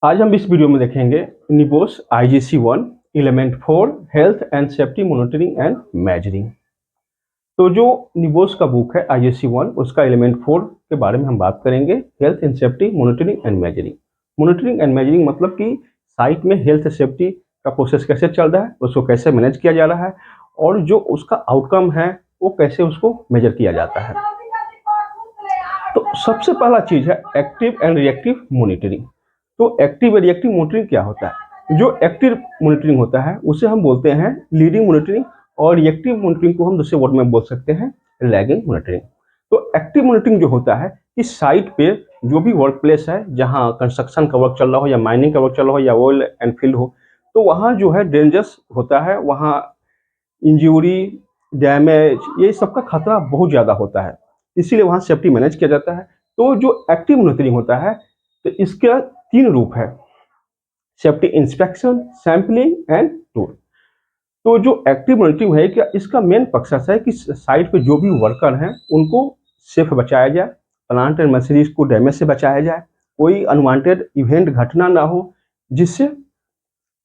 आज हम इस वीडियो में देखेंगे निबोस IGC1 element 4 health and safety monitoring and measuring. तो जो निबोस का बुक है IGC1 उसका एलिमेंट 4 के बारे में हम बात करेंगे, health and safety monitoring and measuring. Monitoring and measuring मतलब कि साइट में हेल्थ सेफ्टी का प्रोसेस कैसे चल रहा है, उसको कैसे मैनेज किया जा रहा है और जो उसका आउटकम है वो कैसे उसको मेजर किया जाता है। तो सबसे पहला चीज है एक्टिव एंड रिएक्टिव मॉनिटरिंग। तो एक्टिव और रिएक्टिव मॉनिटरिंग क्या होता है? जो एक्टिव मॉनिटरिंग होता है उसे हम बोलते हैं लीडिंग मॉनिटरिंग और रिएक्टिव मॉनिटरिंग को हम दूसरे वर्ड में बोल सकते हैं लैगिंग मॉनिटरिंग। तो एक्टिव मॉनिटरिंग जो होता है कि साइट पे जो भी वर्क प्लेस है, जहाँ कंस्ट्रक्शन का वर्क चल रहा हो या माइनिंग का वर्क चल रहा हो या ऑयल एंड फील्ड हो, तो वहाँ जो है डेंजरस होता है, वहाँ इंजरी, डैमेज, ये सबका खतरा बहुत ज़्यादा होता है, इसीलिए वहाँ सेफ्टी मैनेज किया जाता है। तो जो एक्टिव मॉनिटरिंग होता है तो इसका 3 रूप है, safety inspection, sampling and tour. तो जो एक्टिव मॉनिटरिंग है क्या, इसका मेन पर्पस है कि साइट पे जो भी वर्कर हैं उनको सेफ बचाया जाए, प्लांट एंड मशीनरीज को डैमेज से बचाया जाए, कोई अनवांटेड इवेंट घटना ना हो जिससे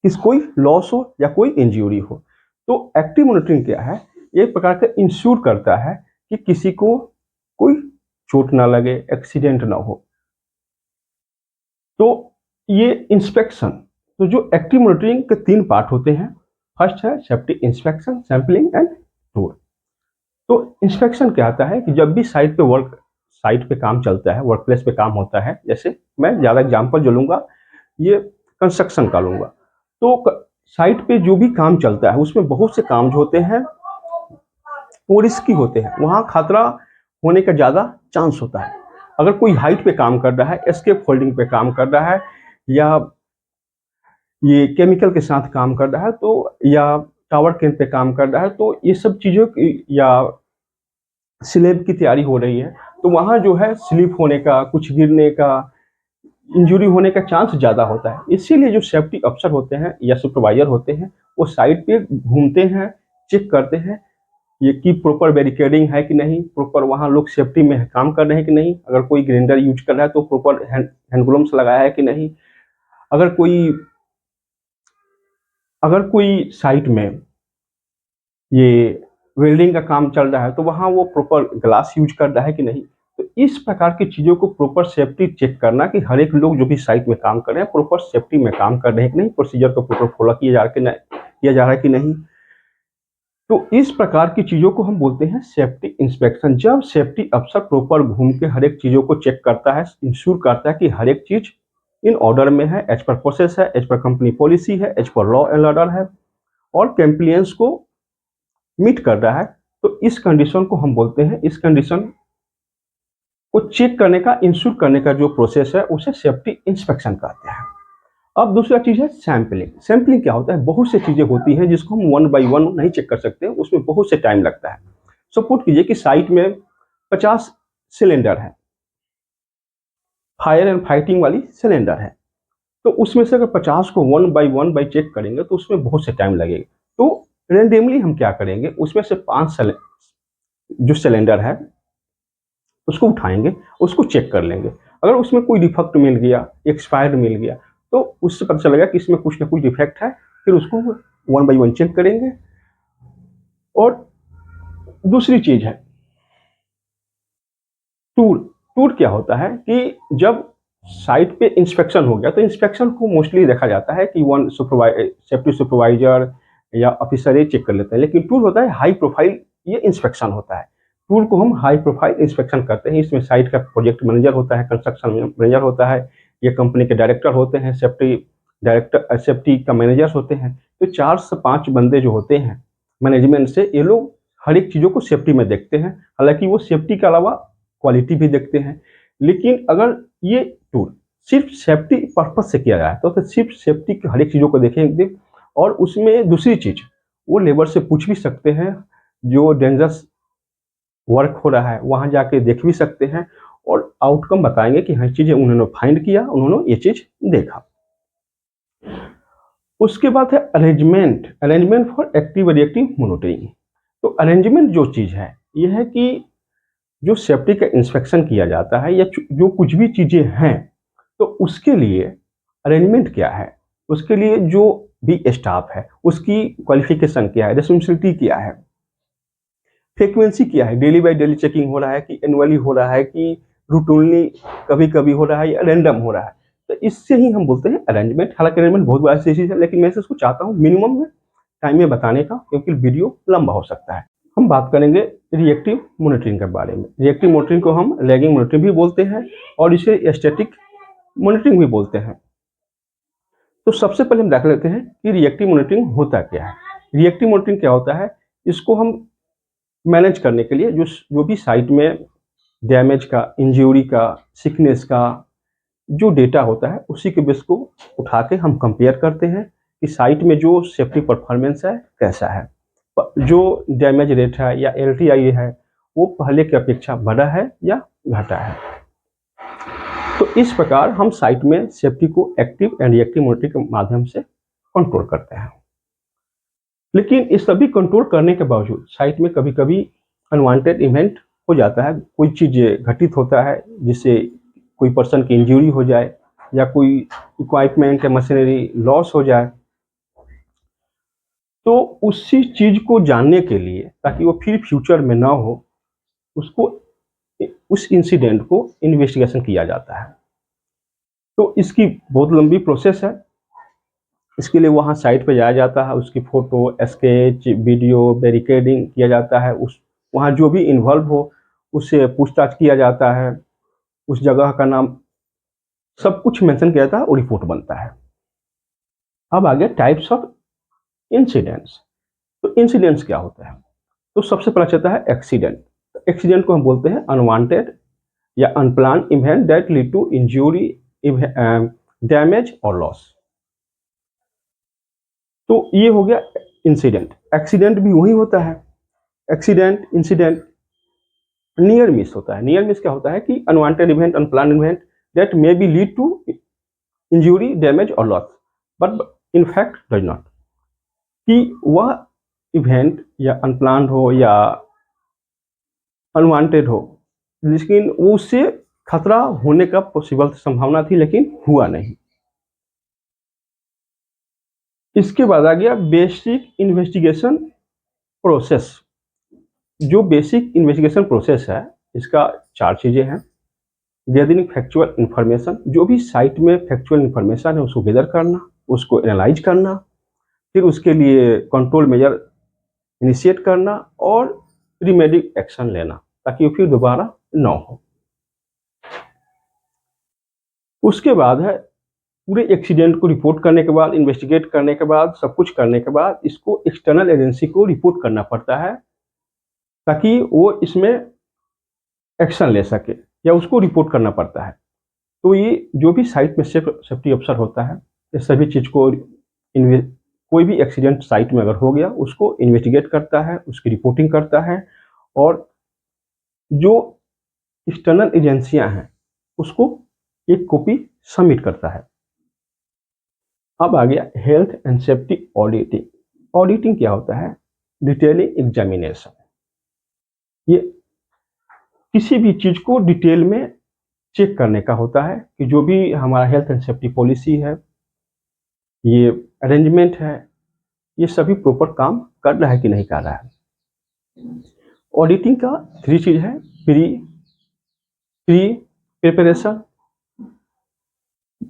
कोई लॉस हो या कोई इंजरी हो। तो एक्टिव मॉनिटरिंग क्या है, एक प्रकार का इंश्योर करता है कि किसी को कोई चोट ना लगे, एक्सीडेंट ना हो। तो ये इंस्पेक्शन, तो जो एक्टिव मॉनिटरिंग के 3 पार्ट होते हैं। फर्स्ट है safety inspection, sampling and tour. तो इंस्पेक्शन क्या आता है कि जब भी साइट पे काम चलता है, वर्क प्लेस पे काम होता है, जैसे मैं ज़्यादा एग्जांपल जो लूँगा ये कंस्ट्रक्शन का लूँगा। तो साइट पे जो भी काम चलता है उसमें बहुत से काम जो होते हैं वो रिस्की होते हैं, वहाँ खतरा होने का ज़्यादा चांस होता है। अगर कोई हाइट पे काम कर रहा है, एस्केप होल्डिंग पे काम कर रहा है या ये केमिकल के साथ काम कर रहा है, तो या टावर क्रेन पे काम कर रहा है, तो ये सब चीज़ों की या स्लैब की तैयारी हो रही है, तो वहाँ जो है स्लिप होने का, कुछ गिरने का, इंजरी होने का चांस ज़्यादा होता है। इसीलिए जो सेफ्टी अफसर होते हैं या सुपरवाइजर होते हैं वो साइट पे घूमते हैं, चेक करते हैं ये कि प्रॉपर बैरिकेडिंग है कि नहीं, प्रॉपर वहाँ लोग सेफ्टी में काम कर रहे हैं कि नहीं, अगर कोई ग्राइंडर यूज कर रहा है तो प्रॉपर हैंड ग्लोव्स लगाया है कि नहीं, अगर कोई साइट में ये वेल्डिंग का काम चल रहा है तो वहाँ वो प्रॉपर ग्लास यूज कर रहा है कि नहीं। तो इस प्रकार की चीज़ों को प्रॉपर सेफ्टी चेक करना कि हर एक लोग जो भी साइट में काम कर रहे हैं प्रॉपर सेफ्टी में काम कर रहे हैं कि नहीं, प्रोसीजर को प्रॉपर फॉलो किया जा रहा है कि नहीं। तो इस प्रकार की चीज़ों को हम बोलते हैं सेफ्टी इंस्पेक्शन। जब सेफ्टी अफसर प्रॉपर घूम के हर एक चीज़ों को चेक करता है, इंश्योर करता है कि हर एक चीज़ इन ऑर्डर में है, एज पर प्रोसेस है, एज पर कंपनी पॉलिसी है, as per law and order है और कंप्लायंस को मीट कर रहा है, तो इस कंडीशन को हम बोलते हैं, इस कंडीशन को चेक करने का, इंश्योर करने का जो प्रोसेस है उसे सेफ्टी इंस्पेक्शन कहते हैं। अब दूसरा चीज है सैंपलिंग। सैंपलिंग क्या होता है, बहुत सी चीजें होती हैं जिसको हम 1 बाय 1 नहीं चेक कर सकते, उसमें बहुत से टाइम लगता है। सपोज कीजिए कि साइट में 50 सिलेंडर है, फायर एंड फाइटिंग वाली सिलेंडर है, तो उसमें से अगर 50 को 1 बाय 1 बाय चेक करेंगे तो उसमें बहुत से टाइम लगेगा। तो रेंडमली हम क्या करेंगे, उसमें से 5 जो सिलेंडर है उसको उठाएंगे, उसको चेक कर लेंगे। अगर उसमें कोई डिफेक्ट मिल गया, एक्सपायर्ड मिल गया, तो उससे पता चलेगा कि इसमें कुछ ना कुछ डिफेक्ट है, फिर उसको 1 बाय 1 चेक करेंगे। और दूसरी चीज है टूर। टूर क्या होता है कि जब साइट पे इंस्पेक्शन हो गया तो इंस्पेक्शन को मोस्टली देखा जाता है कि वन सेफ्टी सुपरवाइजर या ऑफिसर ये चेक कर लेते हैं, लेकिन टूर होता है हाई प्रोफाइल, ये इंस्पेक्शन होता है। टूर को हम हाई प्रोफाइल इंस्पेक्शन करते हैं, इसमें साइट का प्रोजेक्ट मैनेजर होता है, कंस्ट्रक्शन मैनेजर होता है, ये कंपनी के डायरेक्टर होते हैं, सेफ्टी का मैनेजर्स होते हैं। तो 4 से 5 बंदे जो होते हैं मैनेजमेंट से, ये लोग हर एक चीज़ों को सेफ्टी में देखते हैं। हालांकि वो सेफ्टी के अलावा क्वालिटी भी देखते हैं, लेकिन अगर ये टूल सिर्फ सेफ्टी पर्पज से किया जाए तो सिर्फ सेफ्टी की हर एक चीज़ों को देखेंगे। और उसमें दूसरी चीज़, वो लेबर से पूछ भी सकते हैं, जो डेंजरस वर्क हो रहा है वहाँ जाके देख भी सकते हैं और आउटकम बताएंगे कि हाँ चीज़ें उन्होंने फाइंड किया, उन्होंने ये चीज़ देखा। उसके बाद है arrangement, arrangement for active reactive monitoring. तो अरेंजमेंट जो चीज़ है ये है कि जो सेफ्टी का इंस्पेक्शन किया जाता है या जो कुछ भी चीज़ें हैं, तो उसके लिए अरेंजमेंट क्या है, उसके लिए जो भी स्टाफ है उसकी क्वालिफिकेशन क्या है, रिस्पॉन्सिबिलिटी क्या है, फ्रीक्वेंसी क्या है, डेली बाय डेली चेकिंग हो रहा है कि एनुअली हो रहा है कि रूटीनली कभी कभी हो रहा है या रैंडम हो रहा है। तो इससे ही हम बोलते हैं अरेंजमेंट। हालांकि अरेंजमेंट बहुत बड़ा चीज है, लेकिन मैं इसको चाहता हूँ मिनिमम में टाइम में बताने का, क्योंकि वीडियो लंबा हो सकता है। हम बात करेंगे रिएक्टिव मॉनिटरिंग के बारे में। रिएक्टिव मॉनिटरिंग को हम लैगिंग मॉनिटरिंग भी बोलते हैं और इसे स्टैटिक मॉनिटरिंग भी बोलते हैं। तो सबसे पहले हम देख लेते हैं कि रिएक्टिव मॉनिटरिंग होता क्या है। रिएक्टिव मॉनिटरिंग क्या होता है, इसको हम मैनेज करने के लिए जो भी साइट में डैमेज का, इंजरी का, सिकनेस का जो डेटा होता है उसी के बेस को उठा के हम कंपेयर करते हैं कि साइट में जो सेफ्टी परफॉर्मेंस है कैसा है, जो डैमेज रेट है या एलटीआई है वो पहले की अपेक्षा बढ़ा है या घटा है। तो इस प्रकार हम साइट में सेफ्टी को एक्टिव एंड रिएक्टिव मॉनिटरिंग के माध्यम से कंट्रोल करते हैं। लेकिन इस सभी कंट्रोल करने के बावजूद साइट में कभी कभी अनवांटेड इवेंट हो जाता है, कोई चीज घटित होता है जिससे कोई पर्सन की इंजरी हो जाए या कोई इक्विपमेंट या मशीनरी लॉस हो जाए। तो उसी चीज को जानने के लिए, ताकि वो फिर फ्यूचर में ना हो, उसको उस इंसिडेंट को इन्वेस्टिगेशन किया जाता है। तो इसकी बहुत लंबी प्रोसेस है। इसके लिए वहाँ साइट पे जाया जाता है, उसकी फोटो, स्केच, वीडियो, बैरिकेडिंग किया जाता है, उस वहाँ जो भी इन्वॉल्व हो उससे पूछताछ किया जाता है, उस जगह का नाम सब कुछ मेंशन किया जाता है और रिपोर्ट बनता है। अब आगे टाइप्स ऑफ इंसिडेंट्स। तो इंसिडेंट्स क्या होता है, तो सबसे पहला चलता है एक्सीडेंट। एक्सीडेंट को हम बोलते हैं अनवांटेड या unplan event that lead to injury, damage और लॉस। तो ये हो गया इंसिडेंट। एक्सीडेंट भी वही होता है, एक्सीडेंट, इंसिडेंट, नियर मिस होता है। नियर मिस क्या होता है कि unwanted event, unplanned event that may be lead to injury, damage और loss but in fact does not, कि वह इवेंट या अनप्लान हो या अनवांटेड हो, लेकिन उससे खतरा होने का पॉसिबल संभावना थी लेकिन हुआ नहीं। इसके बाद आ गया बेसिक इन्वेस्टिगेशन प्रोसेस। जो बेसिक इन्वेस्टिगेशन प्रोसेस है इसका चार चीजें हैं। गैदरिंग फैक्चुअल इंफॉर्मेशन, जो भी साइट में फैक्चुअल इंफॉर्मेशन है उसको गैदर करना, उसको एनालाइज करना, फिर उसके लिए कंट्रोल मेजर इनिशिएट करना और रिमेडी एक्शन लेना ताकि वो फिर दोबारा ना हो। उसके बाद है पूरे एक्सीडेंट को रिपोर्ट करने के बाद, इन्वेस्टिगेट करने के बाद, सब कुछ करने के बाद इसको एक्सटर्नल एजेंसी को रिपोर्ट करना पड़ता है ताकि वो इसमें एक्शन ले सके या उसको रिपोर्ट करना पड़ता है। तो ये जो भी साइट में सेफ्टी अफसर होता है ये सभी चीज को कोई भी एक्सीडेंट साइट में अगर हो गया उसको इन्वेस्टिगेट करता है, उसकी रिपोर्टिंग करता है और जो एक्सटर्नल एजेंसियां हैं उसको एक कॉपी सबमिट करता है। अब आ गया health and safety auditing. Auditing क्या होता है, डिटेलिंग एग्जामिनेशन। ये किसी भी चीज को डिटेल में चेक करने का होता है कि जो भी हमारा हेल्थ एंड सेफ्टी पॉलिसी है, ये अरेंजमेंट है, ये सभी प्रॉपर काम कर रहा है कि नहीं कर रहा है। ऑडिटिंग का थ्री चीज है, pre preparation,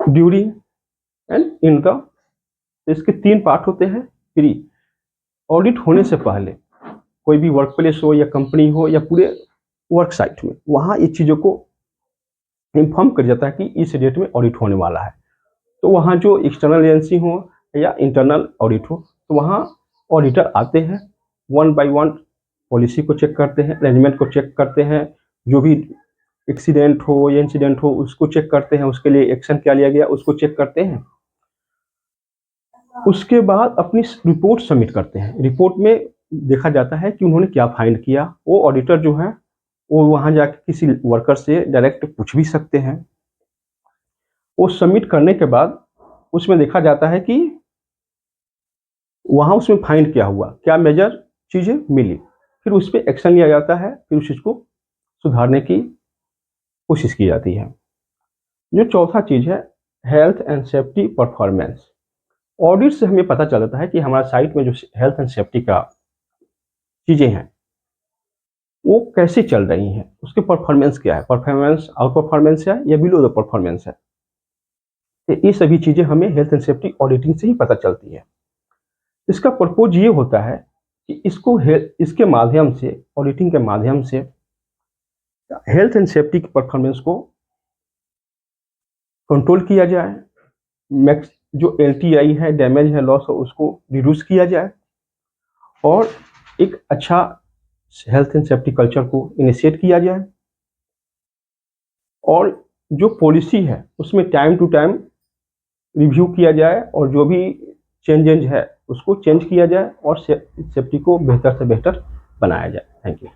during and in the. इसके तीन पार्ट होते हैं। प्री, ऑडिट होने से पहले कोई भी वर्क प्लेस हो या कंपनी हो या पूरे वर्क साइट में वहाँ ये चीज़ों को इन्फॉर्म कर जाता है कि इस डेट में ऑडिट होने वाला है। तो वहाँ जो एक्सटर्नल एजेंसी हो या इंटरनल ऑडिट हो तो वहाँ ऑडिटर आते हैं, वन बाय वन पॉलिसी को चेक करते हैं, अरेंजमेंट को चेक करते हैं, जो भी एक्सीडेंट हो या इंसिडेंट हो उसको चेक करते हैं, उसके लिए एक्शन क्या लिया गया उसको चेक करते हैं। उसके बाद अपनी रिपोर्ट सबमिट करते हैं। रिपोर्ट में देखा जाता है कि उन्होंने क्या फाइंड किया। वो ऑडिटर जो है वो वहाँ जाके किसी वर्कर से डायरेक्ट पूछ भी सकते हैं। वो सबमिट करने के बाद उसमें देखा जाता है कि वहाँ उसमें फाइंड क्या हुआ, क्या मेजर चीज़ें मिली, फिर उस पर एक्शन लिया जाता है, फिर उस चीज़ को सुधारने की कोशिश की जाती है। जो चौथा चीज़ है health and safety performance. Audit से हमें पता चलता है कि हमारा साइट में जो हेल्थ एंड सेफ्टी का चीज़ें हैं वो कैसे चल रही हैं, उसके परफॉर्मेंस क्या है, परफॉर्मेंस आउट परफॉर्मेंस है या बिलो द परफॉर्मेंस है। तो ये सभी चीज़ें हमें हेल्थ एंड सेफ्टी ऑडिटिंग से ही पता चलती है। इसका पर्पोज ये होता है कि इसके माध्यम से, ऑडिटिंग के माध्यम से हेल्थ एंड सेफ्टी की परफॉर्मेंस को कंट्रोल किया जाए, मैक्स जो एलटीआई है, डैमेज है, लॉस है, उसको रिड्यूस किया जाए और एक अच्छा हेल्थ एंड सेफ्टी कल्चर को इनिशिएट किया जाए और जो पॉलिसी है उसमें टाइम टू टाइम रिव्यू किया जाए और जो भी चेंजेज है उसको चेंज किया जाए और सेफ्टी को बेहतर से बेहतर बनाया जाए। Thank you.